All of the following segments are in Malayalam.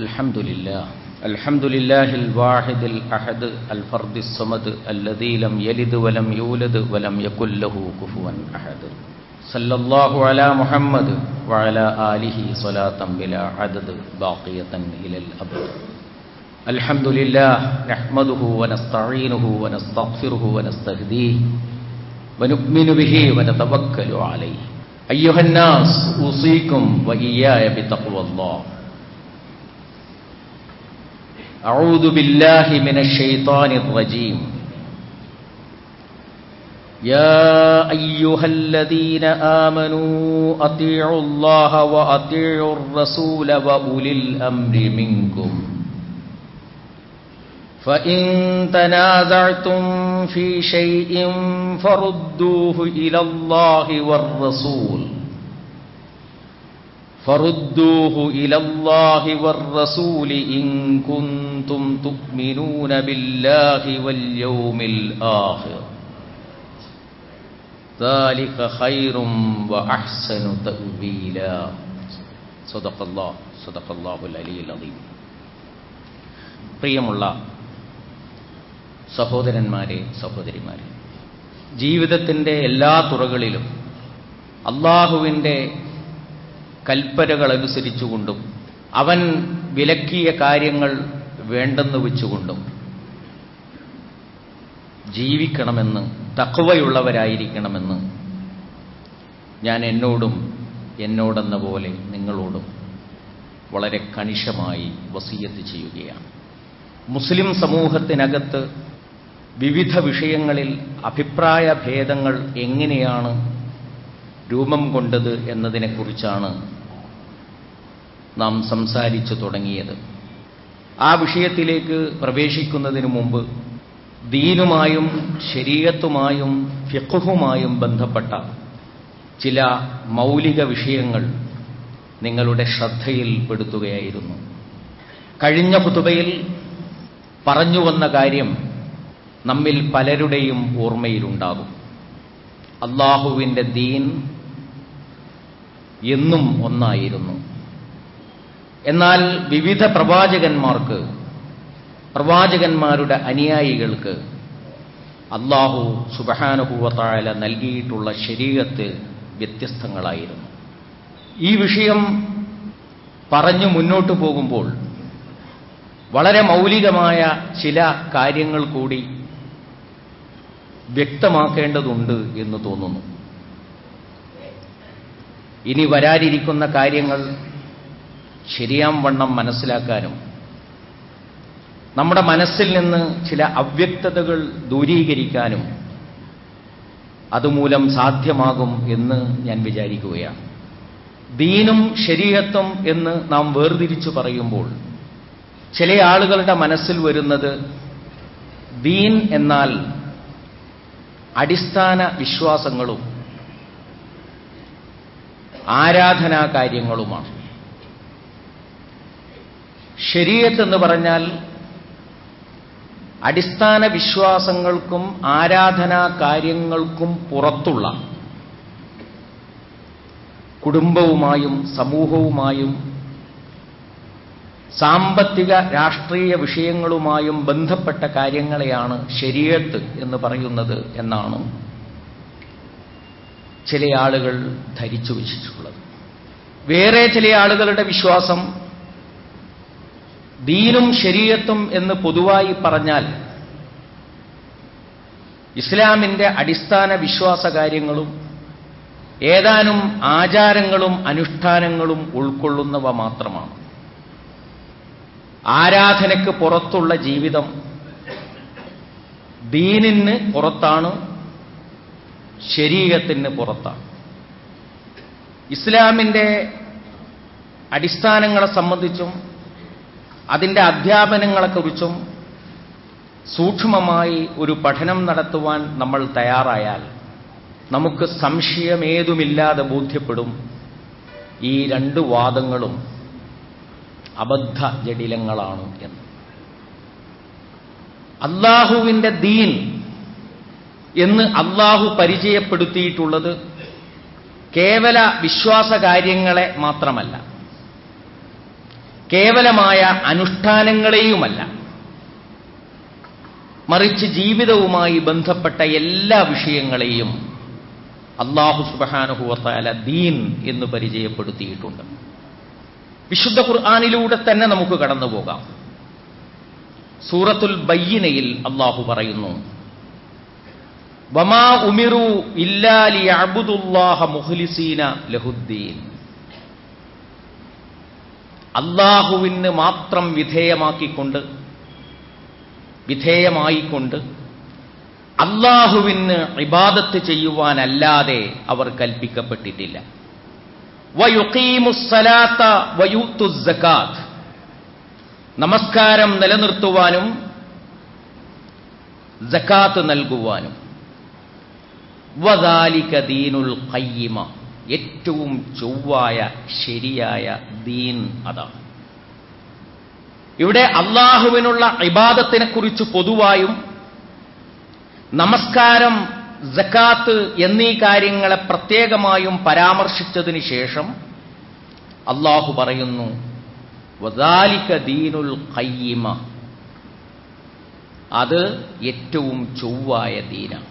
الحمد لله الواحد الأحد الفرد الصمد الذي لم يلد ولم يولد ولم يكن له كفوا أحد صلى الله على محمد وعلى آله صلاة بلا عدد باقية إلى الأبد. الحمد لله نحمده ونستعينه ونستغفره ونستهديه ونؤمن به ونتوكل عليه. أيها الناس أوصيكم وإياي بتقوى الله. أعوذ بالله من الشيطان الرجيم. يا أيها الذين آمنوا أطيعوا الله وأطيعوا الرسول وأولي الأمر منكم فإن تنازعتم في شيء فردوه إلى الله والرسول إن كنتم تؤمنون بالله واليوم الآخر ذلك خير وأحسن تأويلا. صدق الله العلي العظيم. പ്രിയമുള്ള സഹോദരന്മാരെ, സഹോദരിമാരെ, ജീവിതത്തിൻ്റെ എല്ലാ തുറകളിലും അള്ളാഹുവിൻ്റെ കൽപ്പനകളനുസരിച്ചുകൊണ്ടും അവൻ വിലക്കിയ കാര്യങ്ങൾ വേണ്ടെന്ന് വെച്ചുകൊണ്ടും ജീവിക്കണമെന്ന്, തഖ്വയുള്ളവരായിരിക്കണമെന്ന് ഞാൻ എന്നോടെന്ന പോലെ നിങ്ങളോടും വളരെ കണിശമായി വസിയത്ത് ചെയ്യുകയാണ്. മുസ്ലിം സമൂഹത്തിനകത്ത് വിവിധ വിഷയങ്ങളിൽ അഭിപ്രായ ഭേദങ്ങൾ എങ്ങനെയാണ് രൂപം കൊണ്ടത് എന്നതിനെക്കുറിച്ചാണ് നാം സംസാരിച്ചു തുടങ്ങിയത്. ആ വിഷയത്തിലേക്ക് പ്രവേശിക്കുന്നതിന് മുമ്പ് ദീനുമായും ശരീഅത്തുമായും ഫിഖ്ഹുമായും ബന്ധപ്പെട്ട ചില മൗലിക വിഷയങ്ങൾ നിങ്ങളുടെ ശ്രദ്ധയിൽപ്പെടുത്തുകയായിരുന്നു. കഴിഞ്ഞ ഖുതുബയിൽ പറഞ്ഞു വന്ന കാര്യം നമ്മിൽ പലരുടെയും ഓർമ്മയിലുണ്ടാകും. അല്ലാഹുവിൻ്റെ ദീൻ എന്നും ഒന്നായിരുന്നു. എന്നാൽ വിവിധ പ്രവാചകന്മാരുടെ അനുയായികൾക്ക് അല്ലാഹു സുബ്ഹാനഹു വ തആല നൽകിയിട്ടുള്ള ശരീഅത്ത് വ്യത്യസ്തങ്ങളായിരുന്നു. ഈ വിഷയം പറഞ്ഞു മുന്നോട്ടു പോകുമ്പോൾ വളരെ മൗലികമായ ചില കാര്യങ്ങൾ കൂടി വ്യക്തമാക്കേണ്ടതുണ്ട് എന്ന് തോന്നുന്നു. ഇനി വരാനിരിക്കുന്ന കാര്യങ്ങൾ ശരിയാം വണ്ണം മനസ്സിലാക്കാനും നമ്മുടെ മനസ്സിൽ നിന്ന് ചില അവ്യക്തതകൾ ദൂരീകരിക്കാനും അതുമൂലം സാധ്യമാകും എന്ന് ഞാൻ വിചാരിക്കുകയാണ്. ദീനും ശരീഅത്തും എന്ന് നാം വേർതിരിച്ചു പറയുമ്പോൾ ചില ആളുകളുടെ മനസ്സിൽ വരുന്നത് ദീൻ എന്നാൽ അടിസ്ഥാന വിശ്വാസങ്ങളും ആരാധനാ കാര്യങ്ങളുമാണ്. ശരീഅത്ത് എന്ന് പറഞ്ഞാൽ അടിസ്ഥാന വിശ്വാസങ്ങൾക്കും ആരാധനാ കാര്യങ്ങൾക്കും പുറത്തുള്ള കുടുംബവുമായും സമൂഹവുമായും സാമ്പത്തിക രാഷ്ട്രീയ വിഷയങ്ങളുമായും ബന്ധപ്പെട്ട കാര്യങ്ങളെയാണ് ശരീഅത്ത് എന്ന് പറയുന്നത് എന്നാണ് ചില ആളുകൾ ധരിച്ചു വച്ചിട്ടുള്ളത്. വേറെ ചില ആളുകളുടെ വിശ്വാസം ദീനും ശരീഅത്തും എന്ന് പൊതുവായി പറഞ്ഞാൽ ഇസ്ലാമിൻ്റെ അടിസ്ഥാന വിശ്വാസ കാര്യങ്ങളും ഏതാനും ആചാരങ്ങളും അനുഷ്ഠാനങ്ങളും ഉൾക്കൊള്ളുന്നവ മാത്രമാണ്. ആരാധനയ്ക്ക് പുറത്തുള്ള ജീവിതം ദീനിന് പുറത്താണ്, ശരീഅത്തിന് പുറത്താണ്. ഇസ്ലാമിൻ്റെ അടിസ്ഥാനങ്ങളെ സംബന്ധിച്ചും അതിൻ്റെ അധ്യാപനങ്ങളെക്കുറിച്ചും സൂക്ഷ്മമായി ഒരു പഠനം നടത്തുവാൻ നമ്മൾ തയ്യാറായാൽ നമുക്ക് സംശയമേതുമില്ലാതെ ബോധ്യപ്പെടും ഈ രണ്ട് വാദങ്ങളും അബദ്ധ ജഡിലങ്ങളാണ് എന്ന്. അല്ലാഹുവിൻ്റെ ദീൻ എന്ന് അല്ലാഹു പരിചയപ്പെടുത്തിയിട്ടുള്ളത് കേവല വിശ്വാസകാര്യങ്ങളെ മാത്രമല്ല, കേവലമായ അനുഷ്ഠാനങ്ങളെയുമല്ല, മറിച്ച് ജീവിതവുമായി ബന്ധപ്പെട്ട എല്ലാ വിഷയങ്ങളെയും അല്ലാഹു സുബ്ഹാനഹു വ തആല ദീൻ എന്ന് പരിചയപ്പെടുത്തിയിട്ടുണ്ട്. വിശുദ്ധ ഖുർആനിലൂടെ തന്നെ നമുക്ക് കടന്നു പോകാം. സൂറത്തുൽ ബയ്യിനയിൽ അല്ലാഹു പറയുന്നു, വമാ ഉമിറു ഇല്ലാ ലിയഅബ്ദുല്ലാഹ മുഖ്ലിസീന ലഹുദ്ദീൻ. അല്ലാഹുവിന് മാത്രം വിധേയമായിക്കൊണ്ട് അല്ലാഹുവിന് ഇബാദത്ത് ചെയ്യുവാനല്ലാതെ അവർ കൽപ്പിക്കപ്പെട്ടിട്ടില്ല. വയുഖീമുസ്സലാത്ത വയുത്തുസ്സകാത്ത്, നമസ്കാരം നിലനിർത്തുവാനും സകാത്ത് നൽകുവാനും. വദാലിക ദീനുൽ ഖയ്യിമ, ഏറ്റവും ചൊവ്വായ ശരിയായ ദീൻ അതാണ്. ഇവിടെ അല്ലാഹുവിനുള്ള ഇബാദത്തിനെ കുറിച്ച് പൊതുവായും നമസ്കാരം, സകാത്ത് എന്നീ കാര്യങ്ങളെ പ്രത്യേകമായും പരാമർശിച്ചതിന് ശേഷം അല്ലാഹു പറയുന്നു, വദാലിക ദീനുൽ ഖയ്യിമ, അത് ഏറ്റവും ചൊവ്വായ ദീനാണ്.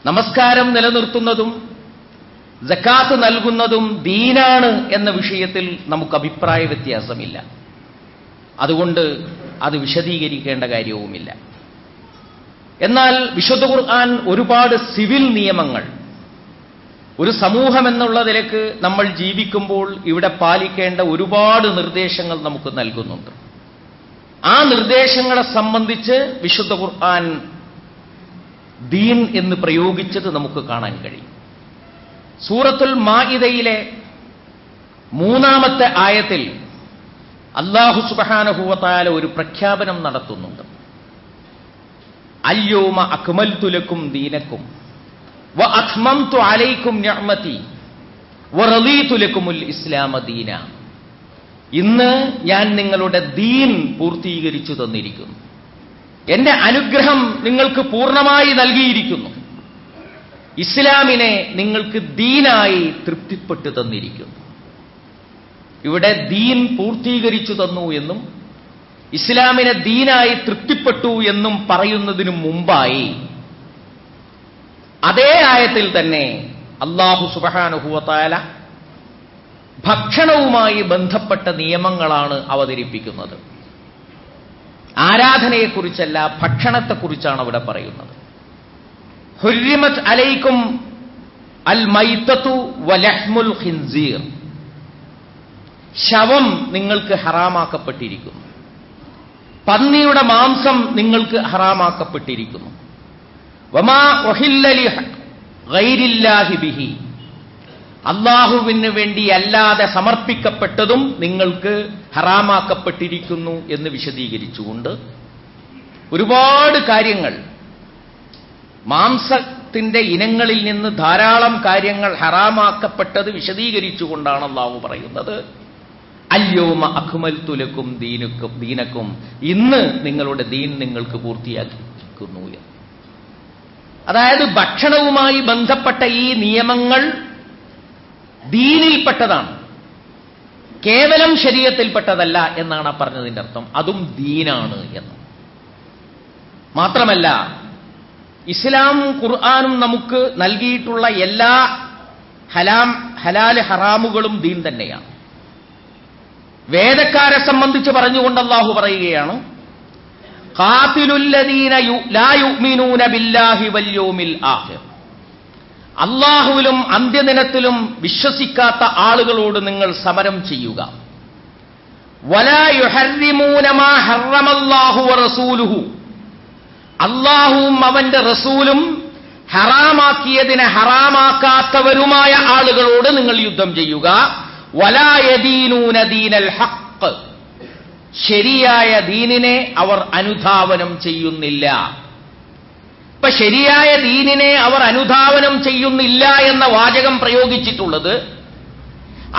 നമസ്കാരം നിലനിർത്തുന്നതും സകാത്ത് നൽകുന്നതും ദീനാണ് എന്ന വിഷയത്തിൽ നമുക്ക് അഭിപ്രായ വ്യത്യാസമില്ല. അതുകൊണ്ട് അത് വിശദീകരിക്കേണ്ട കാര്യവുമില്ല. എന്നാൽ വിശുദ്ധ ഖുർആൻ ഒരുപാട് സിവിൽ നിയമങ്ങൾ ഒരു സമൂഹം എന്നുള്ള നിലക്ക് നമ്മൾ ജീവിക്കുമ്പോൾ ഇവിടെ പാലിക്കേണ്ട ഒരുപാട് നിർദ്ദേശങ്ങൾ നമുക്ക് നൽകുന്നുണ്ട്. ആ നിർദ്ദേശങ്ങളെ സംബന്ധിച്ച് വിശുദ്ധ ഖുർആൻ ദീൻ എന്ന് പ്രയോഗിച്ചത് നമുക്ക് കാണാൻ കഴിയും. സൂറത്തുൽ മാഇദയിലെ 3-ാമത്തെ ആയത്തിൽ അല്ലാഹു സുബ്ഹാനഹു വ തആല ഒരു പ്രഖ്യാപനം നടത്തുന്നുണ്ട്. അൽയൗമ അക്മൽതു ലക്കും ദീനക്കും വ അത്മംതു അലൈക്കും നിഅമതി വ റളീതു ലക്കുമുൽ ഇസ്ലാമ ദീന. ഇന്ന് ഞാൻ നിങ്ങളുടെ ദീൻ പൂർത്തീകരിച്ചു തന്നിരിക്കുന്നു, എന്റെ അനുഗ്രഹം നിങ്ങൾക്ക് പൂർണ്ണമായി നൽകിയിരിക്കുന്നു, ഇസ്ലാമിനെ നിങ്ങൾക്ക് ദീനായി തൃപ്തിപ്പെട്ടു തന്നിരിക്കുന്നു. ഇവിടെ ദീൻ പൂർത്തീകരിച്ചു തന്നു എന്നും ഇസ്ലാമിനെ ദീനായി തൃപ്തിപ്പെട്ടു എന്നും പറയുന്നതിനു മുമ്പായി അതേ ആയത്തിൽ തന്നെ അല്ലാഹു സുബ്ഹാനഹു വ തആല ഭക്ഷണവുമായി ബന്ധപ്പെട്ട നിയമങ്ങളാണ് അവതരിപ്പിക്കുന്നത്. ആരാധനയെക്കുറിച്ചല്ല, ഭക്ഷണത്തെക്കുറിച്ചാണ് അവിടെ പറയുന്നത്. ഹുർരിമത് അലൈക്കും അൽ മൈതതു വലഹ്മുൽ ഖിൻസീർ, ശവം നിങ്ങൾക്ക് ഹറാമാക്കപ്പെട്ടിരിക്കുന്നു, പന്നിയുടെ മാംസം നിങ്ങൾക്ക് ഹറാമാക്കപ്പെട്ടിരിക്കുന്നു. വമാ ഉഹില്ല ലിഗൈരില്ലാഹി ബിഹി, അല്ലാഹുവിന് വേണ്ടി അല്ലാതെ സമർപ്പിക്കപ്പെട്ടതും നിങ്ങൾക്ക് ഹറാമാക്കപ്പെട്ടിരിക്കുന്നു എന്ന് വിശദീകരിച്ചുകൊണ്ട് ഒരുപാട് കാര്യങ്ങൾ, മാംസത്തിന്റെ ഇനങ്ങളിൽ നിന്ന് ധാരാളം കാര്യങ്ങൾ ഹറാമാക്കപ്പെട്ടത് വിശദീകരിച്ചുകൊണ്ടാണ് അല്ലാഹു പറയുന്നത്, അൽയൗമ അക്മൽതു ലക്കും ദീനക്കും, ഇന്ന് നിങ്ങളുടെ ദീൻ നിങ്ങൾക്ക് പൂർത്തിയാക്കിയിരിക്കുന്നു. അതായത് ഭക്ഷണവുമായി ബന്ധപ്പെട്ട ഈ നിയമങ്ങൾ ദീനിൽപ്പെട്ടതാണ്, കേവലം ശരീഅത്തിൽപ്പെട്ടതല്ല എന്നാണ് പറഞ്ഞതിന്റെ അർത്ഥം. അതും ദീനാണ് എന്ന് മാത്രമല്ല, ഇസ്ലാം ഖുർആനും നമുക്ക് നൽകിയിട്ടുള്ള എല്ലാ ഹലാല് ഹറാമുകളും ദീൻ തന്നെയാണ്. വേദക്കാരെ സംബന്ധിച്ച് പറഞ്ഞുകൊണ്ട് അല്ലാഹു പറയുകയാണ്, ഖാതിലുല്ലദീന ലാ യുഅ്മിനൂന ബില്ലാഹി വൽ യൗമിൽ ആഖിർ, അല്ലാഹുവിലും അന്ത്യദിനത്തിലും വിശ്വസിക്കാത്ത ആളുകളോട് നിങ്ങൾ സമരം ചെയ്യുക. വലാ യുഹർരിമൂന മാ ഹറമല്ലാഹു വറസൂലുഹു, അല്ലാഹുവും അവന്റെ റസൂലും ഹറാമാക്കിയതിനെ ഹറാമാക്കാത്തവരുമായ ആളുകളോട് നിങ്ങൾ യുദ്ധം ചെയ്യുക. വലാ യദീനൂന ദീനൽ ഹഖ്, ശരിയായ ദീനിനെ അവർ അനുധാവനം ചെയ്യുന്നില്ല. ഇപ്പൊ ശരിയായ ദീനിനെ അവർ അനുധാവനം ചെയ്യുന്നില്ല എന്ന വാചകം പ്രയോഗിച്ചിട്ടുള്ളത്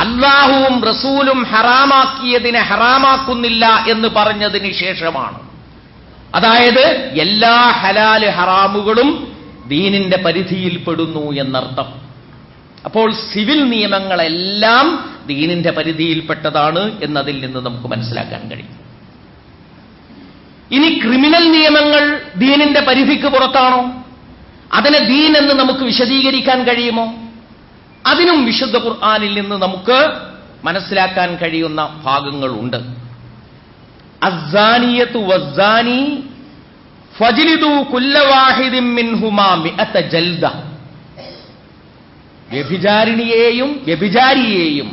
അല്ലാഹുവും റസൂലും ഹറാമാക്കിയതിനെ ഹറാമാക്കുന്നില്ല എന്ന് പറഞ്ഞതിന് ശേഷമാണ്. അതായത് എല്ലാ ഹലാല് ഹറാമുകളും ദീനിന്റെ പരിധിയിൽപ്പെടുന്നു എന്നർത്ഥം. അപ്പോൾ സിവിൽ നിയമങ്ങളെല്ലാം ദീനിന്റെ പരിധിയിൽപ്പെട്ടതാണ് എന്നതിൽ നിന്ന് നമുക്ക് മനസ്സിലാക്കാൻ കഴിയും. ഇനി ക്രിമിനൽ നിയമങ്ങൾ ദീനിന്റെ പരിധിക്ക് പുറത്താണോ? അതിനെ ദീൻ എന്ന് നമുക്ക് വിശദീകരിക്കാൻ കഴിയുമോ? അതിനും വിശുദ്ധ ഖുർആനിൽ നിന്ന് നമുക്ക് മനസ്സിലാക്കാൻ കഴിയുന്ന ഭാഗങ്ങളുണ്ട്. അസ്സാനിയതു വസ്സാനി ഫജ്ലിദു കുല്ല വാഹിദിൻ മിൻഹുമാ മിഅത ജൽദ. വ്യഭിചാരിണിയെയും വ്യഭിചാരിയെയും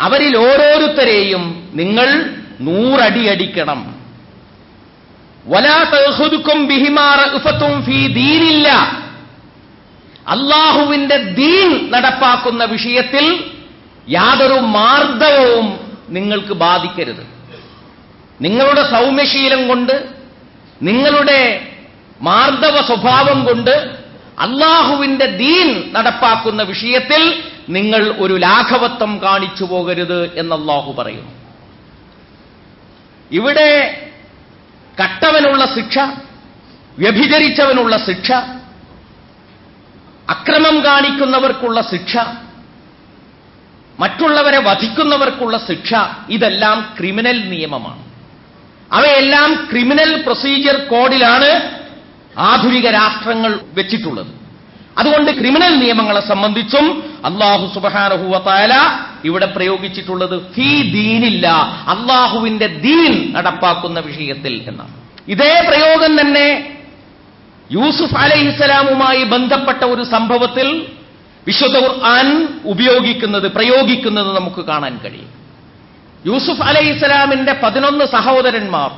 അവരിൽ ഓരോരുത്തരെയും നിങ്ങൾ 100 അടി അടിക്കണം. വലാ തഖുദുകും ബിഹിമാ റഅഫത്തും ഫീ ദീനില്ലാ. അല്ലാഹുവിന്റെ ദീൻ നടപ്പാക്കുന്ന വിഷയത്തിൽ യാതൊരു മാർദ്ദവവും നിങ്ങൾക്ക് ബാധിക്കരുത്. നിങ്ങളുടെ സൗമ്യശീലം കൊണ്ട്, നിങ്ങളുടെ മാർദ്ദവ സ്വഭാവം കൊണ്ട് അല്ലാഹുവിന്റെ ദീൻ നടപ്പാക്കുന്ന വിഷയത്തിൽ നിങ്ങൾ ഒരു ലാഘവത്വം കാണിച്ചു പോകരുത് എന്ന് അല്ലാഹു പറയുന്നു. ഇവിടെ കട്ടവനുള്ള ശിക്ഷ, വ്യഭിചരിച്ചവനുള്ള ശിക്ഷ, അക്രമം കാണിക്കുന്നവർക്കുള്ള ശിക്ഷ, മറ്റുള്ളവരെ വധിക്കുന്നവർക്കുള്ള ശിക്ഷ, ഇതെല്ലാം ക്രിമിനൽ നിയമമാണ്. അവയെല്ലാം ക്രിമിനൽ പ്രൊസീജിയർ കോഡിലാണ് ആധുനിക രാഷ്ട്രങ്ങൾ വെച്ചിട്ടുള്ളത്. അതുകൊണ്ട് ക്രിമിനൽ നിയമങ്ങളെ സംബന്ധിച്ചും അല്ലാഹു സുബ്ഹാനഹു വ തആല ഇവിടെ പ്രയോഗിച്ചിട്ടുള്ളത് ഫീ ദീനില്ല, അല്ലാഹുവിന്റെ ദീൻ നടപ്പാക്കുന്ന വിഷയത്തിൽ എന്നാണ്. ഇതേ പ്രയോഗം തന്നെ യൂസുഫ് അലൈഹിസ്സലാമുമായി ബന്ധപ്പെട്ട ഒരു സംഭവത്തിൽ വിശുദ്ധ ഖുർആൻ പ്രയോഗിക്കുന്നത് നമുക്ക് കാണാൻ കഴിയും. യൂസുഫ് അലൈഹിസ്സലാമിന്റെ 11 സഹോദരന്മാർ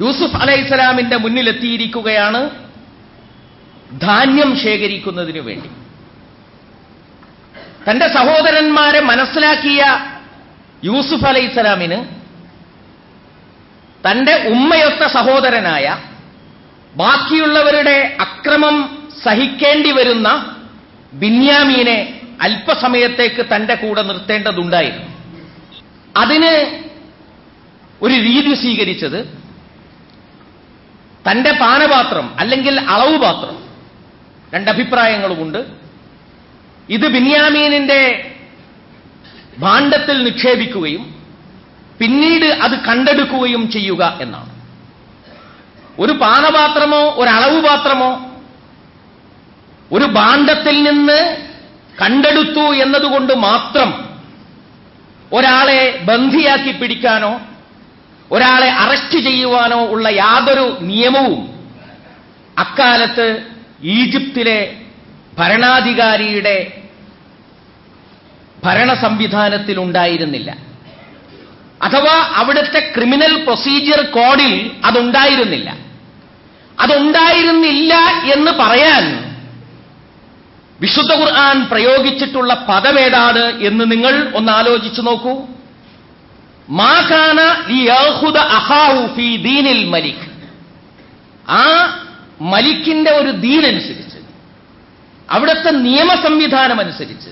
യൂസുഫ് അലൈഹിസ്സലാമിന്റെ മുന്നിലെത്തിയിരിക്കുകയാണ് ധാന്യം ശേഖരിക്കുന്നതിനു വേണ്ടി. തന്റെ സഹോദരന്മാരെ മനസ്സിലാക്കിയ യൂസുഫ് അലൈഹിസ്സലാമിന് തന്റെ ഉമ്മയൊത്ത സഹോദരനായ, ബാക്കിയുള്ളവരുടെ അക്രമം സഹിക്കേണ്ടി വരുന്ന ബിന്യാമീനെ അല്പസമയത്തേക്ക് തന്റെ കൂടെ നിർത്തേണ്ടതുണ്ടായിരുന്നു. അതിന് ഒരു രീതി സ്വീകരിച്ചത് തന്റെ പാനപാത്രം അല്ലെങ്കിൽ അളവ് പാത്രം, രണ്ടഭിപ്രായങ്ങളുമുണ്ട്, ഇത് ബിന്യാമീനിന്റെ ഭാണ്ഡത്തിൽ നിക്ഷേപിക്കുകയും പിന്നീട് അത് കണ്ടെടുക്കുകയും ചെയ്യുക എന്നാണ്. ഒരു പാനപാത്രമോ ഒരളവ് പാത്രമോ ഒരു ഭാണ്ഡത്തിൽ നിന്ന് കണ്ടെടുത്തു എന്നതുകൊണ്ട് മാത്രം ഒരാളെ ബന്ധിയാക്കി പിടിക്കാനോ ഒരാളെ അറസ്റ്റ് ചെയ്യുവാനോ ഉള്ള യാതൊരു നിയമവും അക്കാലത്ത് ഈജിപ്തിലെ ഭരണാധികാരിയുടെ ഭരണ സംവിധാനത്തിലുണ്ടായിരുന്നില്ല. അഥവാ അവിടുത്തെ ക്രിമിനൽ പ്രൊസീജിയർ കോഡിൽ അതുണ്ടായിരുന്നില്ല. അതുണ്ടായിരുന്നില്ല എന്ന് പറയാൻ വിശുദ്ധ ഖുർആൻ പ്രയോഗിച്ചിട്ടുള്ള പദമേതാണ് എന്ന് നിങ്ങൾ ഒന്ന് ആലോചിച്ചു നോക്കൂ. മാ കാന ലിയഖുദ അഖാഹു ഫീ ദീനിൽ മലിക്. ആ മലിക്കിന്റെ ഒരു ദീനനുസരിച്ച്, അവിടുത്തെ നിയമ സംവിധാനം അനുസരിച്ച്,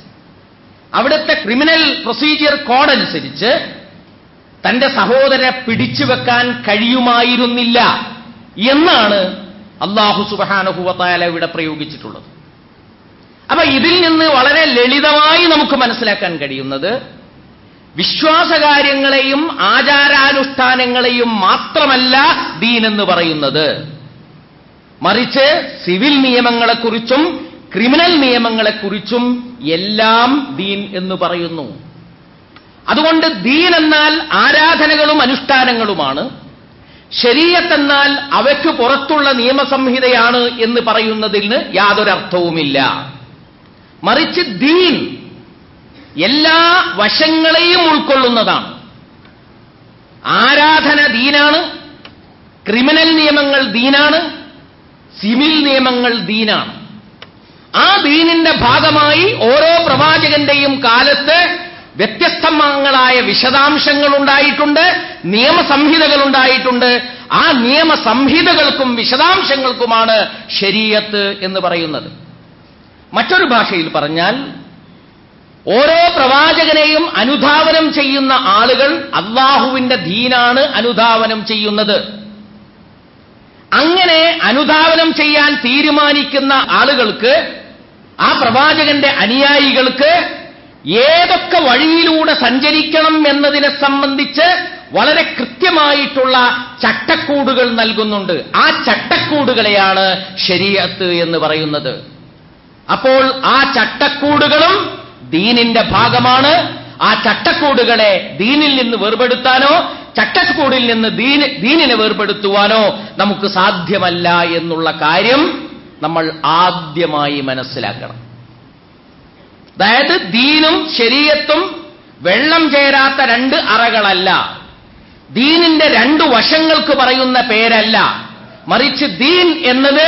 അവിടുത്തെ ക്രിമിനൽ പ്രൊസീജിയർ കോഡ് അനുസരിച്ച് തന്റെ സഹോദരനെ പിടിച്ചു വെക്കാൻ കഴിയുമായിരുന്നില്ല എന്നാണ് അല്ലാഹു സുബ്ഹാനഹു വ തആല ഇവിടെ പ്രയോഗിച്ചിട്ടുള്ളത്. അപ്പൊ ഇതിൽ നിന്ന് വളരെ ലളിതമായി നമുക്ക് മനസ്സിലാക്കാൻ കഴിയുന്നത് വിശ്വാസകാര്യങ്ങളെയും ആചാരാനുഷ്ഠാനങ്ങളെയും മാത്രമല്ല ദീൻ എന്ന് പറയുന്നത്, മറിച്ച് സിവിൽ നിയമങ്ങളെക്കുറിച്ചും ക്രിമിനൽ നിയമങ്ങളെക്കുറിച്ചും എല്ലാം ദീൻ എന്ന് പറയുന്നു. അതുകൊണ്ട് ദീൻ എന്നാൽ ആരാധനകളും അനുഷ്ഠാനങ്ങളുമാണ്, ശരീഅത്ത് എന്നാൽ അവയ്ക്ക് പുറത്തുള്ള നിയമസംഹിതയാണ് എന്ന് പറയുന്നതിന് യാതൊരർത്ഥവുമില്ല. മറിച്ച് ദീൻ എല്ലാ വശങ്ങളെയും ഉൾക്കൊള്ളുന്നതാണ്. ആരാധന ദീനാണ്, ക്രിമിനൽ നിയമങ്ങൾ ദീനാണ്, സിവിൽ നിയമങ്ങൾ ദീനാണ്. ആ ദീനിന്റെ ഭാഗമായി ഓരോ പ്രവാചകന്റെയും കാലത്ത് വ്യത്യസ്തങ്ങളായ വിശദാംശങ്ങൾ ഉണ്ടായിട്ടുണ്ട്, നിയമസംഹിതകൾ ഉണ്ടായിട്ടുണ്ട്. ആ നിയമസംഹിതകൾക്കും വിശദാംശങ്ങൾക്കുമാണ് ശരീഅത്ത് എന്ന് പറയുന്നത്. മറ്റൊരു ഭാഷയിൽ പറഞ്ഞാൽ ഓരോ പ്രവാചകനെയും അനുധാവനം ചെയ്യുന്ന ആളുകൾ അല്ലാഹുവിന്റെ ദീനാണ് അനുധാവനം ചെയ്യുന്നത്. അങ്ങനെ അനുധാവനം ചെയ്യാൻ തീരുമാനിക്കുന്ന ആളുകൾക്ക്, ആ പ്രവാചകന്റെ അനുയായികൾക്ക് ഏതൊക്കെ വഴിയിലൂടെ സഞ്ചരിക്കണം എന്നതിനെ സംബന്ധിച്ച് വളരെ കൃത്യമായിട്ടുള്ള ചട്ടക്കൂടുകൾ നൽകുന്നുണ്ട്. ആ ചട്ടക്കൂടുകളെയാണ് ശരീഅത്ത് എന്ന് പറയുന്നത്. അപ്പോൾ ആ ചട്ടക്കൂടുകളും ദീനിന്റെ ഭാഗമാണ്. ആ ചട്ടക്കൂടുകളെ ദീനിൽ നിന്ന് വേർപെടുത്താനോ ചട്ടക്കൂടിൽ നിന്ന് ദീനിനെ വേർപെടുത്തുവാനോ നമുക്ക് സാധ്യമല്ല എന്നുള്ള കാര്യം നമ്മൾ ആദ്യമായി മനസ്സിലാക്കണം. അതായത് ദീനും ശരീഅത്തും വെള്ളം ചേരാത്ത രണ്ട് അറകളല്ല, ദീനിന്റെ രണ്ടു വശങ്ങൾക്ക് പറയുന്ന പേരല്ല, മറിച്ച് ദീൻ എന്നത്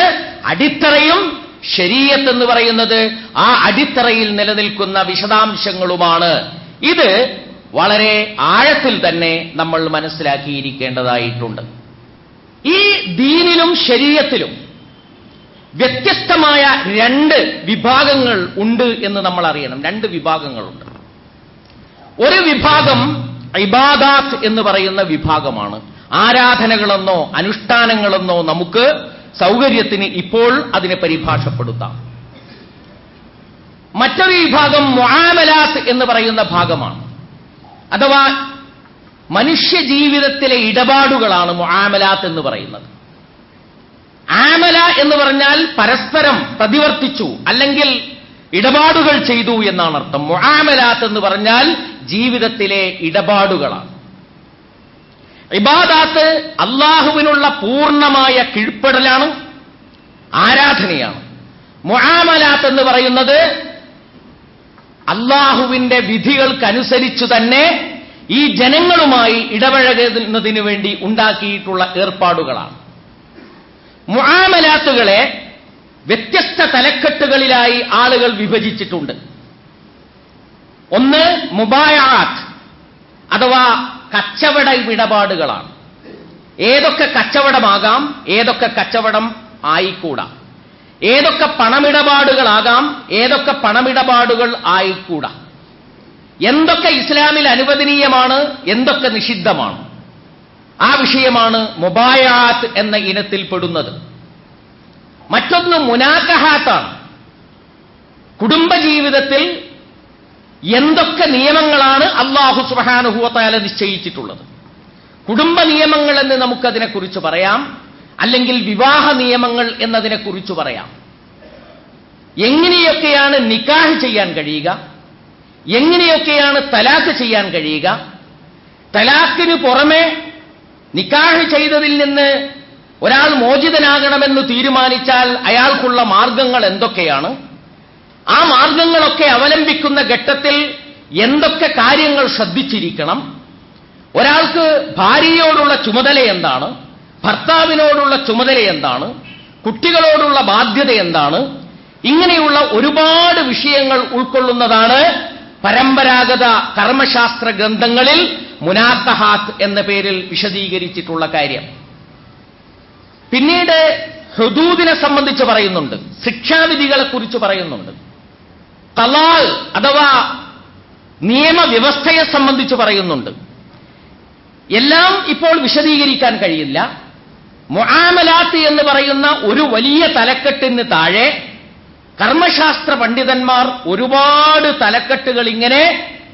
അടിത്തറയും ശരീഅത്ത് എന്ന് പറയുന്നത് ആ അടിത്തറയിൽ നിലനിൽക്കുന്ന വിശദാംശങ്ങളുമാണ്. ഇത് വളരെ ആഴത്തിൽ തന്നെ നമ്മൾ മനസ്സിലാക്കിയിരിക്കേണ്ടതായിട്ടുണ്ട്. ഈ ദീനിലും ശരീഅത്തിലും വ്യത്യസ്തമായ രണ്ട് വിഭാഗങ്ങൾ ഉണ്ട് എന്ന് നമ്മൾ അറിയണം. രണ്ട് വിഭാഗങ്ങളുണ്ട്. ഒരു വിഭാഗം ഇബാദാത്ത് എന്ന് പറയുന്ന വിഭാഗമാണ്. ആരാധനകളെന്നോ അനുഷ്ഠാനങ്ങളെന്നോ നമുക്ക് സൗകര്യത്തിന് ഇപ്പോൾ അതിനെ പരിഭാഷപ്പെടുത്താം. മറ്റൊരു വിഭാഗം മുആമലാത്ത് എന്ന് പറയുന്ന ഭാഗമാണ്. അഥവാ മനുഷ്യ ജീവിതത്തിലെ ഇടപാടുകളാണ് മുആമലാത്ത് എന്ന് പറയുന്നത്. ആമല എന്ന് പറഞ്ഞാൽ പരസ്പരം പ്രതിവർത്തിച്ചു അല്ലെങ്കിൽ ഇടപാടുകൾ ചെയ്തു എന്നാണ് അർത്ഥം. മുആമലാത്ത് എന്ന് പറഞ്ഞാൽ ജീവിതത്തിലെ ഇടപാടുകളാണ്. ഇബാദാത്ത് അല്ലാഹുവിനുള്ള പൂർണ്ണമായ കീഴ്പ്പെടലാണ്, ആരാധനയാണ്. മുആമലാത്ത് എന്ന് പറയുന്നത് അല്ലാഹുവിന്റെ വിധികൾക്കനുസരിച്ചു തന്നെ ഈ ജനങ്ങളുമായി ഇടപഴകുന്നതിനു വേണ്ടി ഉണ്ടാക്കിയിട്ടുള്ള ഏർപ്പാടുകളാണ്. മുആമലാത്തുകളെ വ്യത്യസ്ത തലക്കെട്ടുകളിലായി ആളുകൾ വിഭജിച്ചിട്ടുണ്ട്. ഒന്ന് മുബായഅത്ത് അഥവാ കച്ചവട ഇടപാടുകളാണ്. ഏതൊക്കെ കച്ചവടമാകാം, ഏതൊക്കെ കച്ചവടം ആയിക്കൂടാ. ഏതൊക്കെ പണമിടപാടുകളാകാം, ഏതൊക്കെ പണമിടപാടുകൾ ആയിക്കൂടാ. എന്തൊക്കെ ഇസ്ലാമിൽ അനുവദനീയമാണ്, എന്തൊക്കെ നിഷിദ്ധമാണ്, ആ വിഷയമാണ് മുബായഅത്ത് എന്ന ഇനത്തിൽ പെടുന്നത്. മറ്റൊന്ന് മുനാക്കഹാത്താണ്. കുടുംബജീവിതത്തിൽ എന്തൊക്കെ നിയമങ്ങളാണ് അല്ലാഹു സുബ്ഹാനഹു വ തആല നിശ്ചയിച്ചിട്ടുള്ളത്. കുടുംബ നിയമങ്ങൾ എന്ന് നമുക്കതിനെക്കുറിച്ച് പറയാം, അല്ലെങ്കിൽ വിവാഹ നിയമങ്ങൾ എന്നതിനെക്കുറിച്ച് പറയാം. എങ്ങനെയൊക്കെയാണ് നിക്കാഹ് ചെയ്യാൻ കഴിയുക, എങ്ങനെയൊക്കെയാണ് തലാഖ് ചെയ്യാൻ കഴിയുക, തലാഖിന് പുറമെ നിക്കാഹ് ചെയ്തതിൽ നിന്ന് ഒരാൾ മോചിതനാകണമെന്ന് തീരുമാനിച്ചാൽ അയാൾക്കുള്ള മാർഗങ്ങൾ എന്തൊക്കെയാണ്, ആ മാർഗങ്ങളൊക്കെ അവലംബിക്കുന്ന ഘട്ടത്തിൽ എന്തൊക്കെ കാര്യങ്ങൾ ശ്രദ്ധിച്ചിരിക്കണം, ഒരാൾക്ക് ഭാര്യയോടുള്ള ചുമതല എന്താണ്, ഭർത്താവിനോടുള്ള ചുമതല എന്താണ്, കുട്ടികളോടുള്ള ബാധ്യത എന്താണ്, ഇങ്ങനെയുള്ള ഒരുപാട് വിഷയങ്ങൾ ഉൾക്കൊള്ളുന്നതാണ് പരമ്പരാഗത കർമ്മശാസ്ത്ര ഗ്രന്ഥങ്ങളിൽ മുനാക്കഹാത്ത് എന്ന പേരിൽ വിശദീകരിച്ചിട്ടുള്ള കാര്യം. പിന്നീട് ഹുദൂദിനെ സംബന്ധിച്ച് പറയുന്നുണ്ട്, ശിക്ഷാവിധികളെക്കുറിച്ച് പറയുന്നുണ്ട്. ഖലാഅ് അഥവാ നിയമവ്യവസ്ഥയെ സംബന്ധിച്ച് പറയുന്നുണ്ട്. എല്ലാം ഇപ്പോൾ വിശദീകരിക്കാൻ കഴിയില്ല. മുആമലാത്ത് എന്ന് പറയുന്ന ഒരു വലിയ തലക്കെട്ടിന് താഴെ കർമ്മശാസ്ത്ര പണ്ഡിതന്മാർ ഒരുപാട് തലക്കെട്ടുകൾ ഇങ്ങനെ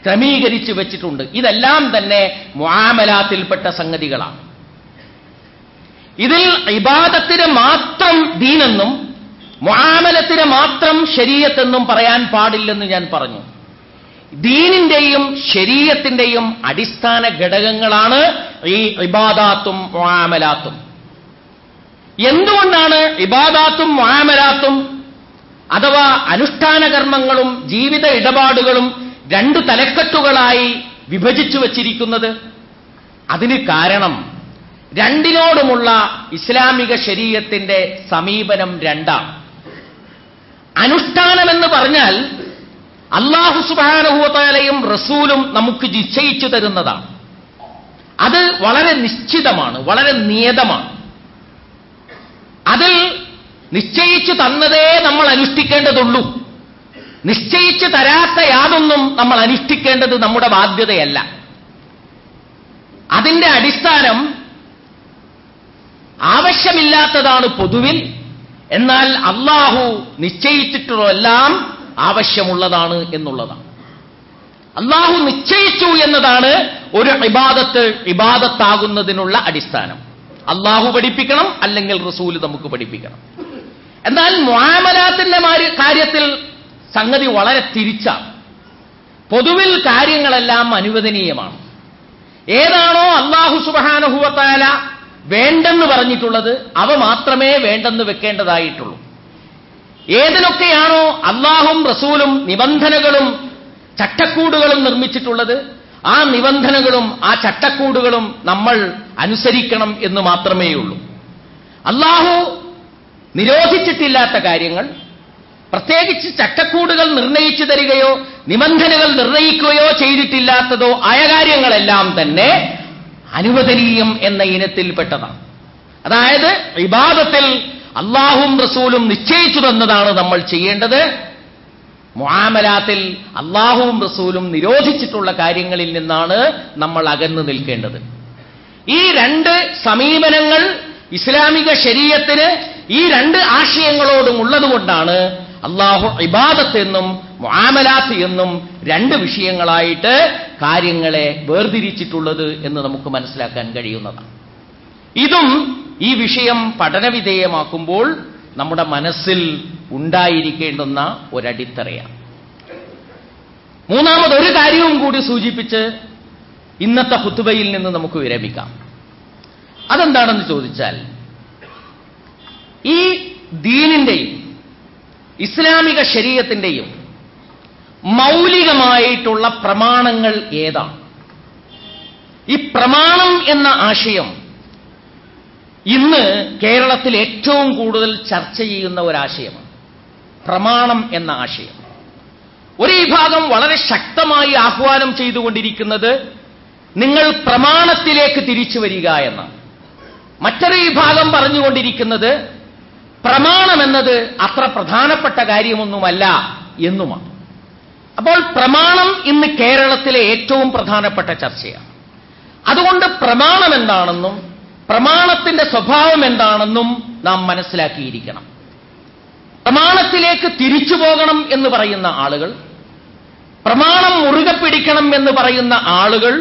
ക്രമീകരിച്ചു വെച്ചിട്ടുണ്ട്. ഇതെല്ലാം തന്നെ മുആമലാത്തിൽപ്പെട്ട സംഗതികളാണ്. ഇതിൽ ഇബാദത്തിന് മാത്രം ദീനെന്നും മുആമലത്തിന് മാത്രം ശരീഅത്തെന്നും പറയാൻ പാടില്ലെന്ന് ഞാൻ പറഞ്ഞു. ദീനിന്റെയും ശരീഅത്തിന്റെയും അടിസ്ഥാന ഘടകങ്ങളാണ് ഈ ഇബാദാത്തും മുആമലാത്തും. എന്തുകൊണ്ടാണ് ഇബാദാത്തും മുആമലാത്തും അഥവാ അനുഷ്ഠാന കർമ്മങ്ങളും ജീവിത ഇടപാടുകളും രണ്ട് തലക്കെട്ടുകളായി വിഭജിച്ചു വച്ചിരിക്കുന്നത്? അതിന് കാരണം രണ്ടിനോടുമുള്ള ഇസ്ലാമിക ശരീഅത്തിന്റെ സമീപനം രണ്ടാണ്. അനുഷ്ഠാനമെന്ന് പറഞ്ഞാൽ അല്ലാഹു സുബ്ഹാനഹു വ തആലയും റസൂലും നമുക്ക് നിശ്ചയിച്ചു തരുന്നതാണ്. അത് വളരെ നിശ്ചിതമാണ്, വളരെ നിയതമാണ്. അതിൽ നിശ്ചയിച്ചു തന്നതേ നമ്മൾ അനുഷ്ഠിക്കേണ്ടതുള്ളൂ. നിശ്ചയിച്ചു തരാത്ത യാതൊന്നും നമ്മൾ അനുഷ്ഠിക്കേണ്ടത് നമ്മുടെ ബാധ്യതയല്ല. അതിന്റെ അടിസ്ഥാനം ആവശ്യമില്ലാത്തതാണ് പൊതുവിൽ, എന്നാൽ അല്ലാഹു നിശ്ചയിച്ചിട്ടുള്ളതെല്ലാം ആവശ്യമുള്ളതാണ് എന്നുള്ളതാണ്. അള്ളാഹു നിശ്ചയിച്ചു എന്നതാണ് ഒരു ഇബാദത്താകുന്നതിനുള്ള അടിസ്ഥാനം. അള്ളാഹു പഠിപ്പിക്കണം, അല്ലെങ്കിൽ റസൂല് നമുക്ക് പഠിപ്പിക്കണം. എന്നാൽ മുആമലാത്തിന്റെ കാര്യത്തിൽ സംഗതി വളരെ തിരിച്ചാണ്. പൊതുവിൽ കാര്യങ്ങളെല്ലാം അനുവദനീയമാണ്. ഏതാണോ അല്ലാഹു സുബ്ഹാനഹു വ തആല വേണ്ടെന്ന് പറഞ്ഞിട്ടുള്ളത് അവ മാത്രമേ വേണ്ടെന്ന് വെക്കേണ്ടതായിട്ടുള്ളൂ. ഏതിനൊക്കെയാണോ അല്ലാഹും റസൂലും നിബന്ധനകളും ചട്ടക്കൂടുകളും നിർമ്മിച്ചിട്ടുള്ളത് ആ നിബന്ധനകളും ആ ചട്ടക്കൂടുകളും നമ്മൾ അനുസരിക്കണം എന്ന് മാത്രമേയുള്ളൂ. അല്ലാഹു നിരോധിച്ചിട്ടില്ലാത്ത കാര്യങ്ങൾ, പ്രത്യേകിച്ച് ചട്ടക്കൂടുകൾ നിർണയിച്ചു തരികയോ നിബന്ധനകൾ നിർണയിക്കുകയോ ചെയ്തിട്ടില്ലാത്തതോ ആയ കാര്യങ്ങളെല്ലാം തന്നെ അനുവദനീയം എന്ന ഇനത്തിൽപ്പെട്ടതാണ്. അതായത് ഇബാദത്തിൽ അല്ലാഹും റസൂലും നിശ്ചയിച്ചു തന്നതാണ് നമ്മൾ ചെയ്യേണ്ടത്. മുആമലാത്തിൽ അല്ലാഹുവും റസൂലും നിരോധിച്ചിട്ടുള്ള കാര്യങ്ങളിൽ നിന്നാണ് നമ്മൾ അകന്നു നിൽക്കേണ്ടത്. ഈ രണ്ട് സമീപനങ്ങൾ ഇസ്ലാമിക ശരീഅത്തിന് ഈ രണ്ട് ആശയങ്ങളോടും ഉള്ളതുകൊണ്ടാണ് അല്ലാഹു ഇബാദത്ത് എന്നും മുആമലാത്ത് എന്നും രണ്ട് വിഷയങ്ങളായിട്ട് കാര്യങ്ങളെ വേർതിരിച്ചിട്ടുള്ളത് എന്ന് നമുക്ക് മനസ്സിലാക്കാൻ കഴിയുന്നതാണ്. ഇതും ഈ വിഷയം പഠനവിധേയമാക്കുമ്പോൾ നമ്മുടെ മനസ്സിൽ ഉണ്ടായിരിക്കേണ്ടുന്ന ഒരടിത്തറയാണ്. മൂന്നാമതൊരു കാര്യവും കൂടി സൂചിപ്പിച്ച് ഇന്നത്തെ ഖുതുബയിൽ നിന്ന് നമുക്ക് വിരമിക്കാം. അതെന്താണെന്ന് ചോദിച്ചാൽ, ഈ ദീനിന്റെയും ഇസ്ലാമിക ശരീഅത്തിന്റെയും മൗലികമായിട്ടുള്ള പ്രമാണങ്ങൾ ഏതാണ്? ഈ പ്രമാണം എന്ന ആശയം ഇന്ന് കേരളത്തിൽ ഏറ്റവും കൂടുതൽ ചർച്ച ചെയ്യുന്ന ഒരാശയമാണ്. പ്രമാണം എന്ന ആശയം ഒരു വിഭാഗം വളരെ ശക്തമായി ആഹ്വാനം ചെയ്തുകൊണ്ടിരിക്കുന്നത് നിങ്ങൾ പ്രമാണത്തിലേക്ക് തിരിച്ചു വരിക എന്നാണ്. മറ്റൊരു വിഭാഗം പറഞ്ഞുകൊണ്ടിരിക്കുന്നത് പ്രമാണമെന്നത് അത്ര പ്രധാനപ്പെട്ട കാര്യമൊന്നുമല്ല എന്നുമാണ്. അപ്പോൾ പ്രമാണം ഇന്ന് കേരളത്തിലെ ഏറ്റവും പ്രധാനപ്പെട്ട ചർച്ചയാണ്. അതുകൊണ്ട് പ്രമാണം എന്താണെന്നും പ്രമാണത്തിന്റെ സ്വഭാവം എന്താണെന്നും നാം മനസ്സിലാക്കിയിരിക്കണം. പ്രമാണത്തിലേക്ക് തിരിച്ചു പോകണം എന്ന് പറയുന്ന ആളുകൾ, പ്രമാണം മുറുകെ പിടിക്കണം എന്ന് പറയുന്ന ആളുകൾ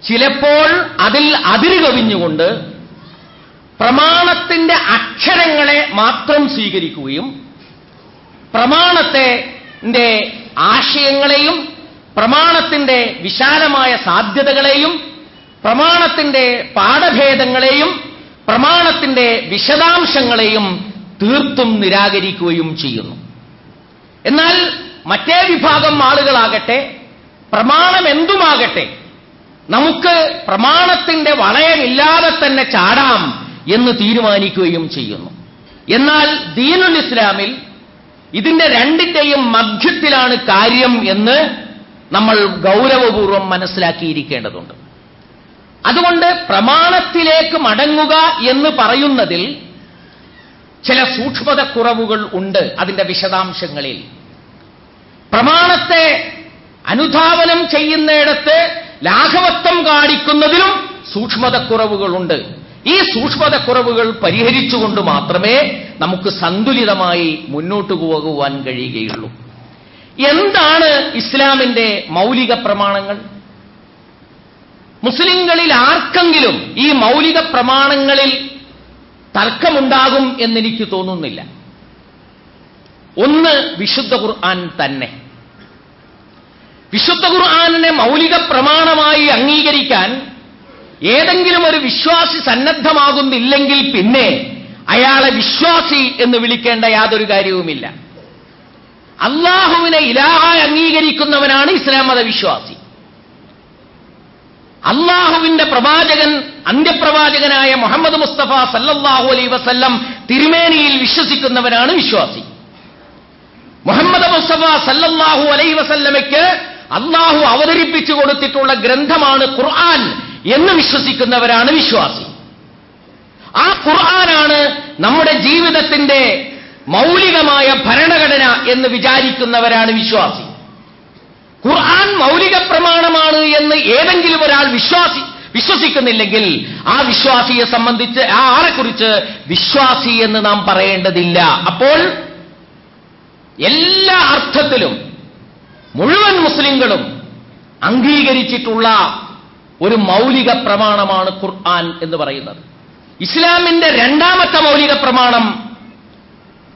ചിലപ്പോൾ അതിൽ അതിര് കവിഞ്ഞുകൊണ്ട് പ്രമാണത്തിന്റെ അക്ഷരങ്ങളെ മാത്രം സ്വീകരിക്കുകയും പ്രമാണത്തിന്റെ ആശയങ്ങളെയും പ്രമാണത്തിന്റെ വിശാലമായ സാധ്യതകളെയും പ്രമാണത്തിന്റെ പാഠഭേദങ്ങളെയും പ്രമാണത്തിന്റെ വിശദാംശങ്ങളെയും തീർത്തും നിരാകരിക്കുകയും ചെയ്യുന്നു. എന്നാൽ മറ്റേ വിഭാഗം ആളുകളാകട്ടെ പ്രമാണം എന്തുമാകട്ടെ നമുക്ക് പ്രമാണത്തിന്റെ വളയമില്ലാതെ തന്നെ ചാടാം എന്ന് തീരുമാനിക്കുകയും ചെയ്യുന്നു. എന്നാൽ ദീനുൽ ഇസ്ലാമിൽ ഇതിന്റെ രണ്ടിന്റെയും മധ്യത്തിലാണ് കാര്യം എന്ന് നമ്മൾ ഗൗരവപൂർവം മനസ്സിലാക്കിയിരിക്കേണ്ടതുണ്ട്. അതുകൊണ്ട് പ്രമാണത്തിലേക്ക് മടങ്ങുക എന്ന് പറയുന്നതിൽ ചില സൂക്ഷ്മതക്കുറവുകൾ ഉണ്ട്. അതിന്റെ വിശദാംശങ്ങളിൽ പ്രമാണത്തെ അനുധാവനം ചെയ്യുന്നിടത്ത് ലാഘവത്വം കാണിക്കുന്നതിലും സൂക്ഷ്മതക്കുറവുകളുണ്ട്. ഈ സൂക്ഷ്മതക്കുറവുകൾ പരിഹരിച്ചുകൊണ്ട് മാത്രമേ നമുക്ക് സന്തുലിതമായി മുന്നോട്ടു പോകുവാൻ കഴിയുകയുള്ളൂ. എന്താണ് ഇസ്ലാമിന്റെ മൗലിക പ്രമാണങ്ങൾ? മുസ്ലിങ്ങളിൽ ആർക്കെങ്കിലും ഈ മൗലിക പ്രമാണങ്ങളിൽ തർക്കമുണ്ടാകും എന്നെനിക്ക് തോന്നുന്നില്ല. ഒന്ന് വിശുദ്ധ ഖുർആൻ തന്നെ. വിശുദ്ധ ഖുർആനിനെ മൗലിക പ്രമാണമായി അംഗീകരിക്കാൻ ഏതെങ്കിലും ഒരു വിശ്വാസി സന്നദ്ധമാകുന്നില്ലെങ്കിൽ പിന്നെ അയാളെ വിശ്വാസി എന്ന് വിളിക്കേണ്ട യാതൊരു കാര്യവുമില്ല. അല്ലാഹുവിനെ ഇലാഹായി അംഗീകരിക്കുന്നവനാണ് ഇസ്ലാം മതവിശ്വാസി. അല്ലാഹുവിന്റെ പ്രവാചകൻ അന്ത്യപ്രവാചകനായ മുഹമ്മദ് മുസ്തഫ സല്ലല്ലാഹു അലൈഹി വസല്ലം തിരുമേനിയിൽ വിശ്വസിക്കുന്നവനാണ് വിശ്വാസി. മുഹമ്മദ് മുസ്തഫ സല്ലല്ലാഹു അലൈഹി വസല്ലമയ്ക്ക് അല്ലാഹു അവതരിപ്പിച്ചു കൊടുത്തിട്ടുള്ള ഗ്രന്ഥമാണ് ഖുർആൻ എന്ന് വിശ്വസിക്കുന്നവരാണ് വിശ്വാസി. ആ ഖുർആനാണ് നമ്മുടെ ജീവിതത്തിന്റെ മൗലികമായ ഭരണഘടന എന്ന് വിചാരിക്കുന്നവരാണ് വിശ്വാസി. ഖുർആൻ മൗലിക പ്രമാണമാണ് എന്ന് ഏതെങ്കിലും ഒരാൾ വിശ്വസിക്കുന്നില്ലെങ്കിൽ ആ വിശ്വാസിയെ സംബന്ധിച്ച് ആ ആളെക്കുറിച്ച് വിശ്വാസി എന്ന് നാം പറയേണ്ടതില്ല. അപ്പോൾ എല്ലാ അർത്ഥത്തിലും മുഴുവൻ മുസ്ലിങ്ങളും അംഗീകരിച്ചിട്ടുള്ള ഒരു മൗലിക പ്രമാണമാണ് ഖുർആൻ എന്ന് പറയുന്നത്. ഇസ്ലാമിന്റെ രണ്ടാമത്തെ മൗലിക പ്രമാണം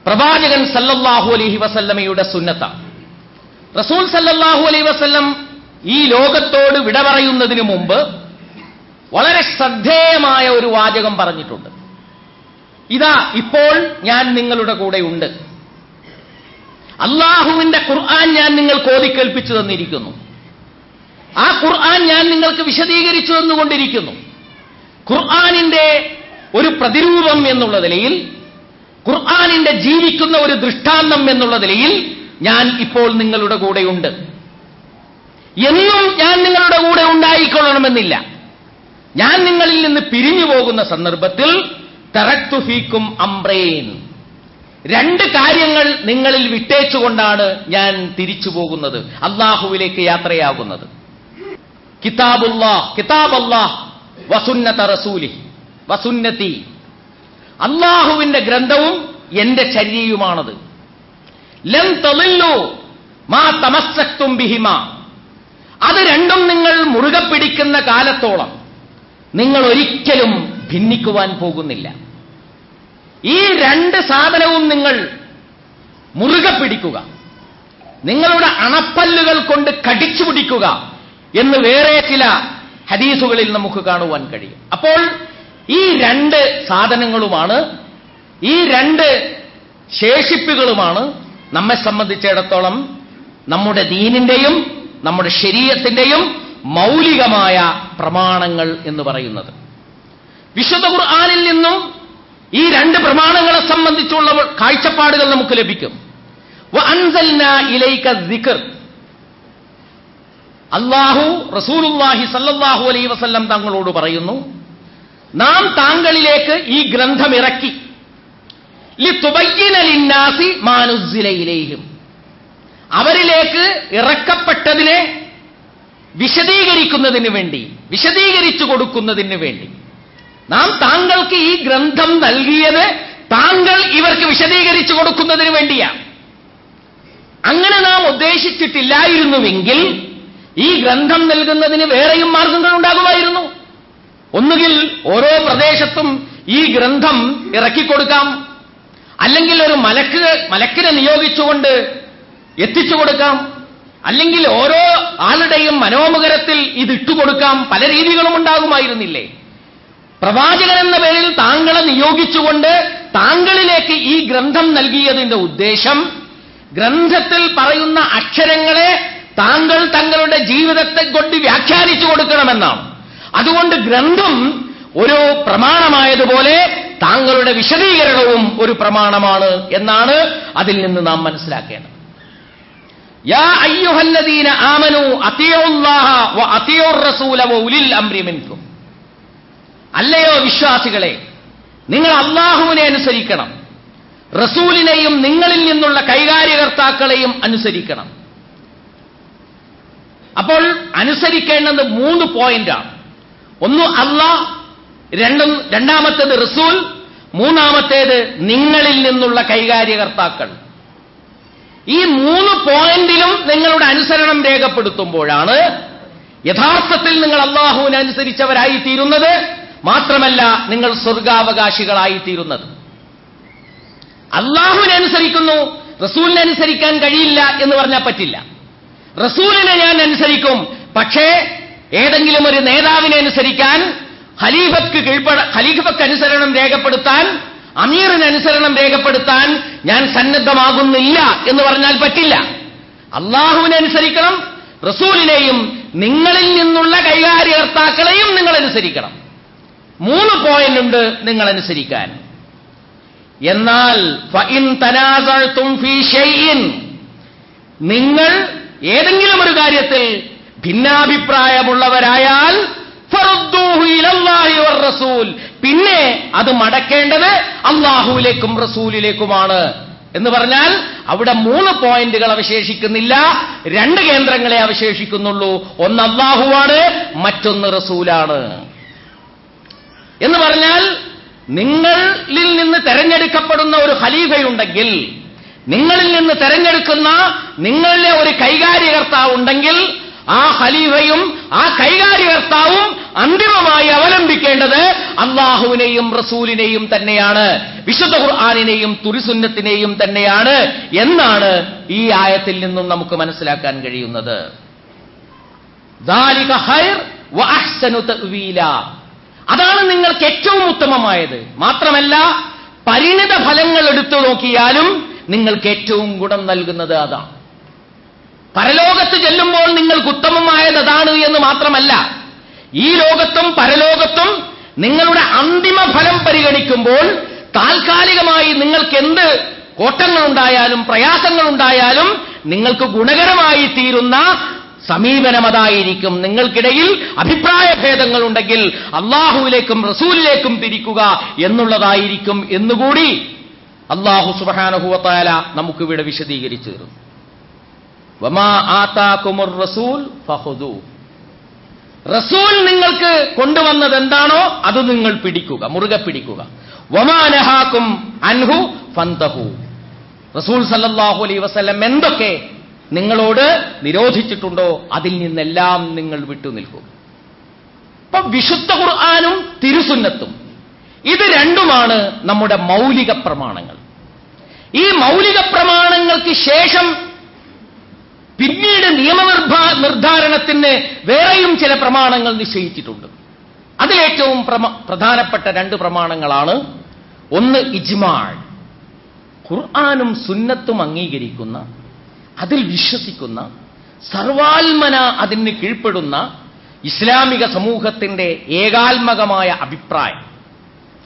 പ്രവാചകൻ സല്ലല്ലാഹു അലൈഹി വസല്ലമയുടെ സുന്നത്താണ്. റസൂൽ സല്ലല്ലാഹു അലൈഹി വസല്ലം ഈ ലോകത്തോട് വിട പറയുന്നതിന് മുമ്പ് വളരെ ശ്രദ്ധേയമായ ഒരു വാചകം പറഞ്ഞിട്ടുണ്ട്. ഇതാ ഇപ്പോൾ ഞാൻ നിങ്ങളുടെ കൂടെ ഉണ്ട്. അള്ളാഹുവിന്റെ ഖുർആൻ ഞാൻ നിങ്ങൾക്ക് ഓതിക്കേൽപ്പിച്ചു തന്നിരിക്കുന്നു. ആ ഖുർആൻ ഞാൻ നിങ്ങൾക്ക് വിശദീകരിച്ചു തന്നുകൊണ്ടിരിക്കുന്നു. ഖുർആനിന്റെ ഒരു പ്രതിരൂപം എന്നുള്ള നിലയിൽ, ഖുർആനിന്റെ ജീവിക്കുന്ന ഒരു ദൃഷ്ടാന്തം എന്നുള്ള നിലയിൽ ഞാൻ ഇപ്പോൾ നിങ്ങളുടെ കൂടെയുണ്ട്. എന്നും ഞാൻ നിങ്ങളുടെ കൂടെ ഉണ്ടായിക്കൊള്ളണമെന്നില്ല. ഞാൻ നിങ്ങളിൽ നിന്ന് പിരിഞ്ഞു പോകുന്ന സന്ദർഭത്തിൽ തറക്തു ഫീക്കും അംറൈൻ, രണ്ട് കാര്യങ്ങൾ നിങ്ങളിൽ വിട്ടേച്ചുകൊണ്ടാണ് ഞാൻ തിരിച്ചു പോകുന്നത്, അള്ളാഹുവിലേക്ക് യാത്രയാകുന്നത്. കിതാബല്ലാഹ് വസുന്നത റസൂലിഹി വസുന്നതി, അള്ളാഹുവിന്റെ ഗ്രന്ഥവും എന്റെ ചര്യയുമാണത്. ലൻ തളില്ലു മാ തമസ്സക്തും ബിഹിമാ, അത് രണ്ടും നിങ്ങൾ മുറുകെ പിടിക്കുന്ന കാലത്തോളം നിങ്ങൾ ഒരിക്കലും ഭിന്നിക്കുവാൻ പോകുന്നില്ല. ഈ രണ്ട് സാധനവും നിങ്ങൾ മുറുകെ പിടിക്കുക, നിങ്ങളുടെ അണപ്പല്ലുകൾ കൊണ്ട് കടിച്ചു പിടിക്കുക എന്ന് വേറെ ചില ഹദീസുകളിൽ നമുക്ക് കാണുവാൻ കഴിയും. അപ്പോൾ ഈ രണ്ട് സാധനങ്ങളുമാണ്, ഈ രണ്ട് ശേഷിപ്പുകളുമാണ് നമ്മെ സംബന്ധിച്ചിടത്തോളം നമ്മുടെ ദീനിന്റെയും നമ്മുടെ ശരീഅത്തിന്റെയും മൗലികമായ പ്രമാണങ്ങൾ എന്ന് പറയുന്നത്. വിശുദ്ധ ഖുർആനിൽ നിന്നും ഈ രണ്ട് പ്രമാണങ്ങളെ സംബന്ധിച്ചുള്ള കാഴ്ചപ്പാടുകൾ നമുക്ക് ലഭിക്കും. വഅൻസൽനാ ഇലൈക ദിക്ർ, അല്ലാഹു റസൂലുള്ളാഹി സ്വല്ലല്ലാഹു അലൈഹി വസല്ലം തങ്ങളോട് പറയുന്നു, നാം താങ്കളിലേക്ക് ഈ ഗ്രന്ഥം ഇറക്കി. ലിതുബയ്യിന ലിന്നാസി മാ നുസ്സില ഇലൈഹിം, അവരിലേക്ക് ഇറക്കപ്പെട്ടതിനെ വിശദീകരിക്കുന്നതിന് വേണ്ടി, വിശദീകരിച്ചു കൊടുക്കുന്നതിന് വേണ്ടി നാം താങ്കൾക്ക് ഈ ഗ്രന്ഥം നൽകിയത് താങ്കൾ ഇവർക്ക് വിശദീകരിച്ചു കൊടുക്കുന്നതിന് വേണ്ടിയാണ്. അങ്ങനെ നാം ഉദ്ദേശിച്ചിട്ടില്ലായിരുന്നുവെങ്കിൽ ഈ ഗ്രന്ഥം നൽകുന്നതിന് വേറെയും മാർഗങ്ങൾ ഉണ്ടാകുമായിരുന്നു. ഒന്നുകിൽ ഓരോ പ്രദേശത്തും ഈ ഗ്രന്ഥം ഇറക്കിക്കൊടുക്കാം, അല്ലെങ്കിൽ ഒരു മലക്കിനെ നിയോഗിച്ചുകൊണ്ട് എത്തിച്ചു കൊടുക്കാം, അല്ലെങ്കിൽ ഓരോ ആളുടെയും മനോമുഖരത്തിൽ ഇത് ഇട്ടുകൊടുക്കാം. പല രീതികളും ഉണ്ടാകുമായിരുന്നില്ലേ? പ്രവാചകൻ എന്ന പേരിൽ താങ്കളെ നിയോഗിച്ചുകൊണ്ട് താങ്കളിലേക്ക് ഈ ഗ്രന്ഥം നൽകിയതിന്റെ ഉദ്ദേശം, ഗ്രന്ഥത്തിൽ പറയുന്ന അക്ഷരങ്ങളെ താങ്കൾ തങ്ങളുടെ ജീവിതത്തെ കൊണ്ട് വ്യാഖ്യാനിച്ചു കൊടുക്കണമെന്നാണ്. അതുകൊണ്ട് ഗ്രന്ഥം ഒരു പ്രമാണമായതുപോലെ താങ്കളുടെ വിശദീകരണവും ഒരു പ്രമാണമാണ് എന്നാണ് അതിൽ നിന്ന് നാം മനസ്സിലാക്കേണ്ടത്. യാ അയ്യുഹല്ലദീന ആമനൂ അത്തിയുല്ലാഹ വ അത്തിയുർ റസൂല വ ഉലിൽ അംരി മിൻകും, അല്ലയോ വിശ്വാസികളെ, നിങ്ങൾ അല്ലാഹുവിനെ അനുസരിക്കണം, റസൂലിനെയും നിങ്ങളിൽ നിന്നുള്ള കൈകാര്യകർത്താക്കളെയും അനുസരിക്കണം. അപ്പോൾ അനുസരിക്കേണ്ടത് 3 പോയിന്റാണ്. ഒന്ന് അല്ലാഹ്, രണ്ടാമത്തേത് റസൂൽ, മൂന്നാമത്തേത് നിങ്ങളിൽ നിന്നുള്ള കൈകാര്യകർത്താക്കൾ. ഈ 3 പോയിന്റിലും നിങ്ങളുടെ അനുസരണം രേഖപ്പെടുത്തുമ്പോഴാണ് യഥാർത്ഥത്തിൽ നിങ്ങൾ അല്ലാഹുവിനെ അനുസരിച്ചവരായി തീരുന്നത്. മാത്രമല്ല നിങ്ങൾ സ്വർഗാവകാശികളായി തീരുന്നത്. അല്ലാഹുവിനെ അനുസരിക്കുന്നു, റസൂലിനെ അനുസരിക്കാൻ കഴിയില്ല എന്ന് പറഞ്ഞാൽ പറ്റില്ല. റസൂലിനെ ഞാൻ അനുസരിക്കും, പക്ഷേ ഏതെങ്കിലും ഒരു നേതാവിനെ അനുസരിക്കാൻ, ഖലീഫക്ക് അനുസരണം രേഖപ്പെടുത്താൻ, അമീറിന് അനുസരണം രേഖപ്പെടുത്താൻ ഞാൻ സന്നദ്ധമാകുന്നില്ല എന്ന് പറഞ്ഞാൽ പറ്റില്ല. അല്ലാഹുവിനെ അനുസരിക്കണം, റസൂലിനെയും നിങ്ങളിൽ നിന്നുള്ള കൈകാര്യകർത്താക്കളെയും നിങ്ങൾ അനുസരിക്കണം. 3 പോയിന്റ് ഉണ്ട് നിങ്ങൾ അനുസരിക്കാൻ. എന്നാൽ ഫഇൻ തനാസഅതും ഫീ ഷൈഇൻ, നിങ്ങൾ ഏതെങ്കിലും ഒരു കാര്യത്തിൽ ഭിന്നാഭിപ്രായമുള്ളവരായാൽ ഫറദ്ദൂഹു ഇലല്ലാഹി വർ റസൂൽ, പിന്നെ അത് മടക്കേണ്ടത് അല്ലാഹുവിലേക്കും റസൂലിലേക്കുമാണ് എന്ന് പറഞ്ഞാൽ അവിടെ 3 പോയിന്റുകൾ അവശേഷിക്കുന്നില്ല, 2 കേന്ദ്രങ്ങളെ അവശേഷിക്കുന്നുള്ളൂ. ഒന്ന് അല്ലാഹുവാണ്, മറ്റൊന്ന് റസൂലാണ്. എന്ന് പറഞ്ഞാൽ നിങ്ങളിൽ നിന്ന് തെരഞ്ഞെടുക്കപ്പെടുന്ന ഒരു ഖലീഫയുണ്ടെങ്കിൽ, നിങ്ങളിൽ നിന്ന് തെരഞ്ഞെടുക്കുന്ന നിങ്ങളിലെ ഒരു കൈകാര്യകർത്താവ് ഉണ്ടെങ്കിൽ ആ ഖലീഫയും ആ കൈകാര്യകർത്താവും അന്തിമമായി അവലംബിക്കേണ്ടത് അള്ളാഹുവിനെയും റസൂലിനെയും തന്നെയാണ്, വിശുദ്ധ ഖുർആനിനെയും തുറിസുന്നത്തിനെയും തന്നെയാണ് എന്നാണ് ഈ ആയത്തിൽ നിന്നും നമുക്ക് മനസ്സിലാക്കാൻ കഴിയുന്നത്. ദാലിക ഖൈർ വഅഹ്സനു തഅ്വീല, അതാണ് നിങ്ങൾക്ക് ഏറ്റവും ഉത്തമമായത്. മാത്രമല്ല പരിണിത ഫലങ്ങൾ എടുത്തു നോക്കിയാലും നിങ്ങൾക്ക് ഏറ്റവും ഗുണം നൽകുന്നത് അതാണ്. പരലോകത്ത് ചെല്ലുമ്പോൾ നിങ്ങൾക്ക് ഉത്തമമായത് അതാണ് എന്ന് മാത്രമല്ല, ഈ ലോകത്തും പരലോകത്തും നിങ്ങളുടെ അന്തിമ ഫലം പരിഗണിക്കുമ്പോൾ താൽക്കാലികമായി നിങ്ങൾക്ക് എന്ത് കോട്ടങ്ങളുണ്ടായാലും പ്രയാസങ്ങളുണ്ടായാലും നിങ്ങൾക്ക് ഗുണകരമായി തീരുന്ന സമീപനം അതായിരിക്കും. നിങ്ങൾക്കിടയിൽ അഭിപ്രായ ഭേദങ്ങളുണ്ടെങ്കിൽ അള്ളാഹുവിലേക്കും റസൂലിലേക്കും തിരിക്കുക എന്നുള്ളതായിരിക്കും എന്നുകൂടി അള്ളാഹു സുബ്ഹാനഹു വ തആല നമുക്കിവിടെ വിശദീകരിച്ചു തരുന്നു. വമാ ആതാകുമുർ റസൂൽ ഫഖുദൂ, റസൂൽ നിങ്ങൾക്ക് കൊണ്ടുവന്നത് എന്താണോ അത് നിങ്ങൾ പിടിക്കുക, മുറുകെ പിടിക്കുക. വമാ നഹാകും അൻഹു ഫന്തഹു, റസൂൽ സല്ലല്ലാഹു അലൈഹി വസല്ലം എന്തൊക്കെ നിങ്ങളോട് നിരോധിച്ചിട്ടുണ്ടോ അതിൽ നിന്നെല്ലാം നിങ്ങൾ വിട്ടുനിൽക്കുക. അപ്പൊ വിശുദ്ധ ഖുർആനും തിരുസുന്നത്തും ഇത് രണ്ടുമാണ് നമ്മുടെ മൗലിക പ്രമാണങ്ങൾ. ഈ മൗലിക പ്രമാണങ്ങൾക്ക് ശേഷം പിന്നീട് നിയമനിർദ്ധാരണത്തിന് വേറെയും ചില പ്രമാണങ്ങൾ നിശ്ചയിച്ചിട്ടുണ്ട്. അതിലേറ്റവും പ്രധാനപ്പെട്ട രണ്ട് പ്രമാണങ്ങളാണ്. ഒന്ന് ഇജ്മാ, ഖുർആനും സുന്നത്തും അംഗീകരിക്കുന്ന, അതിൽ വിശ്വസിക്കുന്ന, സർവാത്മന അതിന് കീഴ്പ്പെടുന്ന ഇസ്ലാമിക സമൂഹത്തിന്റെ ഏകാത്മകമായ അഭിപ്രായം,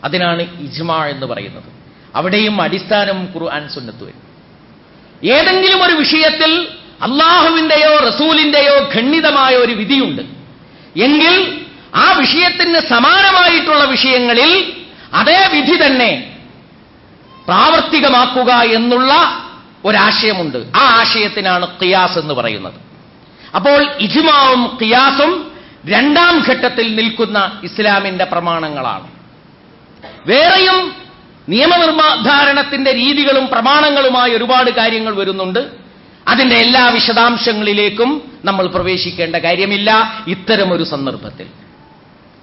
അതിനാണ് ഇജ്മാ എന്ന് പറയുന്നത്. അവിടെയും അടിസ്ഥാനം ഖുർആൻ സുന്നത്ത് വരും. ഏതെങ്കിലും ഒരു വിഷയത്തിൽ അള്ളാഹുവിന്റെയോ റസൂലിന്റെയോ ഖണ്ഡിതമായ ഒരു വിധിയുണ്ട് എങ്കിൽ ആ വിഷയത്തിന് സമാനമായിട്ടുള്ള വിഷയങ്ങളിൽ അതേ വിധി തന്നെ പ്രാവർത്തികമാക്കുക എന്നുള്ള ഒരാശയമുണ്ട്. ആ ആശയത്തിനാണ് ഖിയാസ് എന്ന് പറയുന്നത്. അപ്പോൾ ഇജ്മാവും ഖിയാസും രണ്ടാം ഘട്ടത്തിൽ നിൽക്കുന്ന ഇസ്ലാമിന്റെ പ്രമാണങ്ങളാണ്. വേറെയും നിയമനിർദ്ധാരണത്തിന്റെ രീതികളും പ്രമാണങ്ങളുമായി ഒരുപാട് കാര്യങ്ങൾ വരുന്നുണ്ട്. അതിന്റെ എല്ലാ വിശദാംശങ്ങളിലേക്കും നമ്മൾ പ്രവേശിക്കേണ്ട കാര്യമില്ല ഇത്തരമൊരു സന്ദർഭത്തിൽ.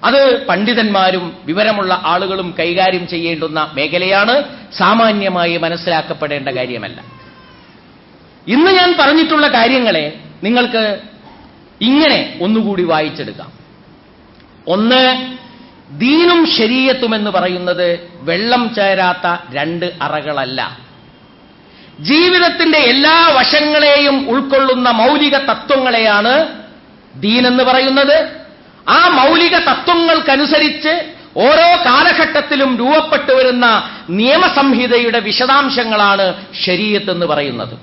അത് പണ്ഡിതന്മാരും വിവരമുള്ള ആളുകളും കൈകാര്യം ചെയ്യേണ്ടുന്ന മേഖലയാണ്, സാമാന്യമായി മനസ്സിലാക്കപ്പെടേണ്ട കാര്യമല്ല. ഇന്ന് ഞാൻ പറഞ്ഞിട്ടുള്ള കാര്യങ്ങളെ നിങ്ങൾക്ക് ഇങ്ങനെ ഒന്നുകൂടി വായിച്ചെടുക്കാം. ഒന്ന്, ദീനും ശരീഅത്തും എന്ന് പറയുന്നത് വെള്ളം ചേരാത്ത രണ്ട് അറകളല്ല. ജീവിതത്തിന്റെ എല്ലാ വശങ്ങളെയും ഉൾക്കൊള്ളുന്ന മൗലിക തത്വങ്ങളെയാണ് ദീൻ എന്ന് പറയുന്നത്. ആ മൗലിക തത്വങ്ങൾക്കനുസരിച്ച് ഓരോ കാലഘട്ടത്തിലും രൂപപ്പെട്ടു വരുന്ന നിയമസംഹിതയുടെ വിശദാംശങ്ങളാണ് ശരീഅത്ത് എന്ന് പറയുന്നത്.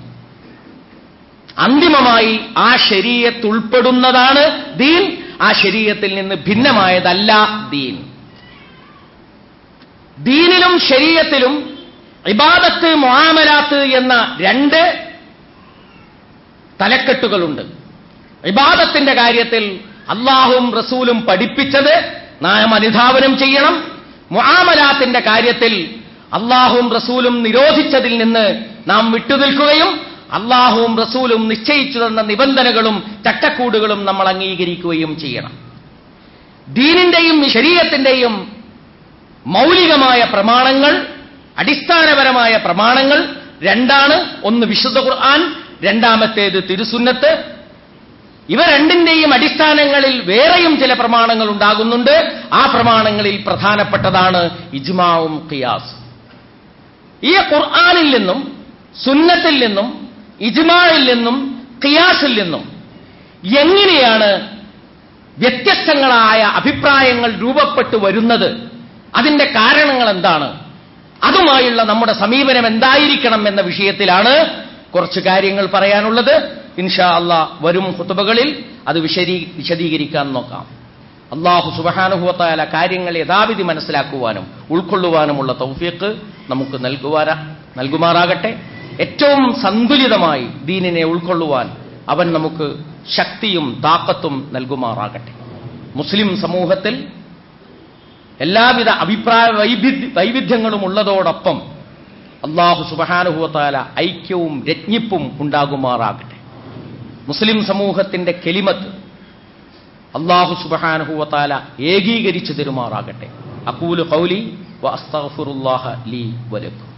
അന്തിമമായി ആ ശരീഅത്ത് ഉൾപ്പെടുന്നതാണ് ദീൻ. ആ ശരീഅത്തിൽ നിന്ന് ഭിന്നമായതല്ല ദീൻ. ദീനിലും ശരീഅത്തിലും ഇബാദത്ത്, മുആമലാത്ത് എന്ന രണ്ട് തലക്കെട്ടുകളുണ്ട്. ഇബാദത്തിന്റെ കാര്യത്തിൽ അള്ളാഹുവും റസൂലും പഠിപ്പിച്ചത് നാം അനുധാവനം ചെയ്യണം. മുആമലാത്തിന്റെ കാര്യത്തിൽ അള്ളാഹുവും റസൂലും നിരോധിച്ചതിൽ നിന്ന് നാം വിട്ടുനിൽക്കുകയും അള്ളാഹുവും റസൂലും നിശ്ചയിച്ചു തന്ന നിബന്ധനകളും ചട്ടക്കൂടുകളും നമ്മൾ അംഗീകരിക്കുകയും ചെയ്യണം. ദീനിന്റെയും ശരീഅത്തിന്റെയും മൗലികമായ പ്രമാണങ്ങൾ, അടിസ്ഥാനപരമായ പ്രമാണങ്ങൾ രണ്ടാണ്. ഒന്ന് വിശുദ്ധ ഖുർആൻ, രണ്ടാമത്തേത് തിരുസുന്നത്ത്. ഇവ രണ്ടിന്റെയും അടിസ്ഥാനങ്ങളിൽ വേറെയും ചില പ്രമാണങ്ങൾ ഉണ്ടാകുന്നുണ്ട്. ആ പ്രമാണങ്ങളിൽ പ്രധാനപ്പെട്ടതാണ് ഇജ്മാവും ഖിയാസും. ഈ ഖുർആനിൽ നിന്നും സുന്നത്തിൽ നിന്നും ഇജ്മായിൽ നിന്നും ഖിയാസിൽ നിന്നും എങ്ങനെയാണ് വ്യത്യസ്തങ്ങളായ അഭിപ്രായങ്ങൾ രൂപപ്പെട്ടു വരുന്നത്, അതിന്റെ കാരണങ്ങൾ എന്താണ്, അതുമായുള്ള നമ്മുടെ സമീപനം എന്തായിരിക്കണം എന്ന വിഷയത്തിലാണ് കുറച്ച് കാര്യങ്ങൾ പറയാനുള്ളത്. ഇൻഷാ അല്ലാഹ് വരും ഖുതുബകളിൽ അത് വിശദീകരിക്കാൻ നോക്കാം. അല്ലാഹു സുബ്ഹാനഹു വ തആല കാര്യങ്ങൾ യഥാവിധി മനസ്സിലാക്കുവാനും ഉൾക്കൊള്ളുവാനുമുള്ള തൗഫീഖ് നമുക്ക് നൽകുമാറാകട്ടെ. ഏറ്റവും സന്തുലിതമായി ദീനിനെ ഉൾക്കൊള്ളുവാൻ അവൻ നമുക്ക് ശക്തിയും താക്കത്തും നൽകുമാറാകട്ടെ. മുസ്ലിം സമൂഹത്തിൽ എല്ലാവിധ അഭിപ്രായ വൈവിധ്യങ്ങളും ഉള്ളതോടൊപ്പം അല്ലാഹു സുബ്ഹാനഹു വ തആല ഐക്യവും രജ്ഞിപ്പും ഉണ്ടാകുമാറാകട്ടെ. മുസ്ലിം സമൂഹത്തിന്റെ കെലിമത്ത് അല്ലാഹു സുബ്ഹാനഹു വ തആല ഏകീകരിച്ചു തരുമാറാകട്ടെ. അഖൂലു ഖൗലി വ അസ്തഗ്ഫിറുല്ലാഹ ലീ വലക്കും.